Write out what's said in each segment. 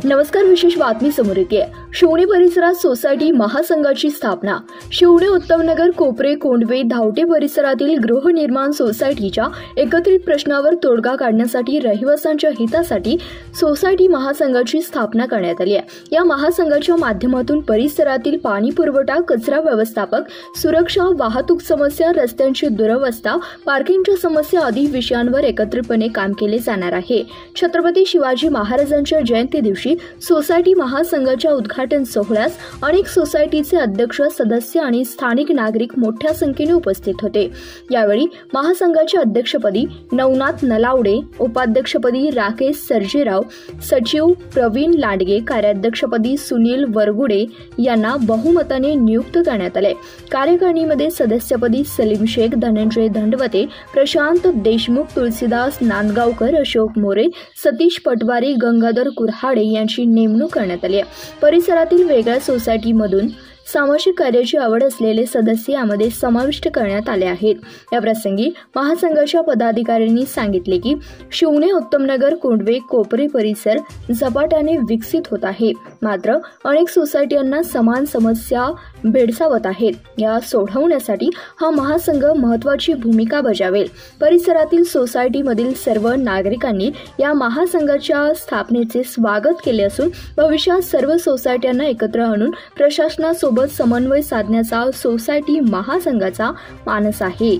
नमस्कार. विशेष बातमी समोर येते. शिवणे परिसरात सोसायटी महासंघाची स्थापना. शिवणे उत्तमनगर कोपरे कोंडवे धावटे परिसरातील गृहनिर्माण सोसायटीच्या एकत्रित प्रश्नावर तोडगा काढण्यासाठी रहिवाशांच्या हितासाठी सोसायटी महासंघाची स्थापना करण्यात आली आहे. या महासंघाच्या माध्यमातून परिसरातील पाणी पुरवठा, कचरा व्यवस्थापक, सुरक्षा, वाहतूक समस्या, रस्त्यांची दुरवस्था, पार्किंगच्या समस्या आदी विषयांवर एकत्रितपणे काम केले जाणार आहे. छत्रपती शिवाजी महाराजांच्या जयंती दिवशी सोसायटी महासंघाच्या उद्घाटन सोहळ्यास अनेक सोसायटीचे अध्यक्ष, सदस्य आणि स्थानिक नागरिक मोठ्या संख्येने उपस्थित होते. यावेळी महासंघाच्या अध्यक्षपदी नवनाथ नलावडे, उपाध्यक्षपदी राकेश सर्जेराव, सचिव प्रवीण लांडगे, कार्याध्यक्षपदी सुनील वरगुडे यांना बहुमताने नियुक्त करण्यात आले. कार्यकारिणीमध्ये सदस्यपदी सलीम शेख, धनंजय दंडवते, प्रशांत देशमुख, तुलसीदास नांदगावकर, अशोक मोरे, सतीश पटवारी, गंगाधर कुऱ्हाडे यांची नेमणूक करण्यात आली आहे. परिसरातील वेगळ्या सोसायटीमधून सामाजिक कार्याची आवड असलेले सदस्य यामध्ये समाविष्ट करण्यात आले आहेत. या प्रसंगी महासंघाच्या पदाधिकाऱ्यांनी सांगितले की शिवणे उत्तमनगर कोंडवे कोपरे परिसर झपाट्याने विकसित होत आहे, मात्र अनेक सोसायट्यांना समान समस्या भेडसावत आहेत. या सोडवण्यासाठी हा महासंघ महत्त्वाची भूमिका बजावेल. परिसरातील सोसायटीमधील सर्व नागरिकांनी या महासंघाच्या स्थापनेचे स्वागत केले असून भविष्यात सर्व सोसायट्यांना एकत्र आणून प्रशासनासोबत समन्वय साधण्याचा सोसायटी महासंघाचा मानस आहे.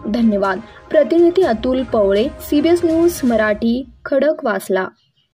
धन्यवाद. प्रतिनिधी अतुल पवळे, CBS न्यूज मराठी, खडकवासला.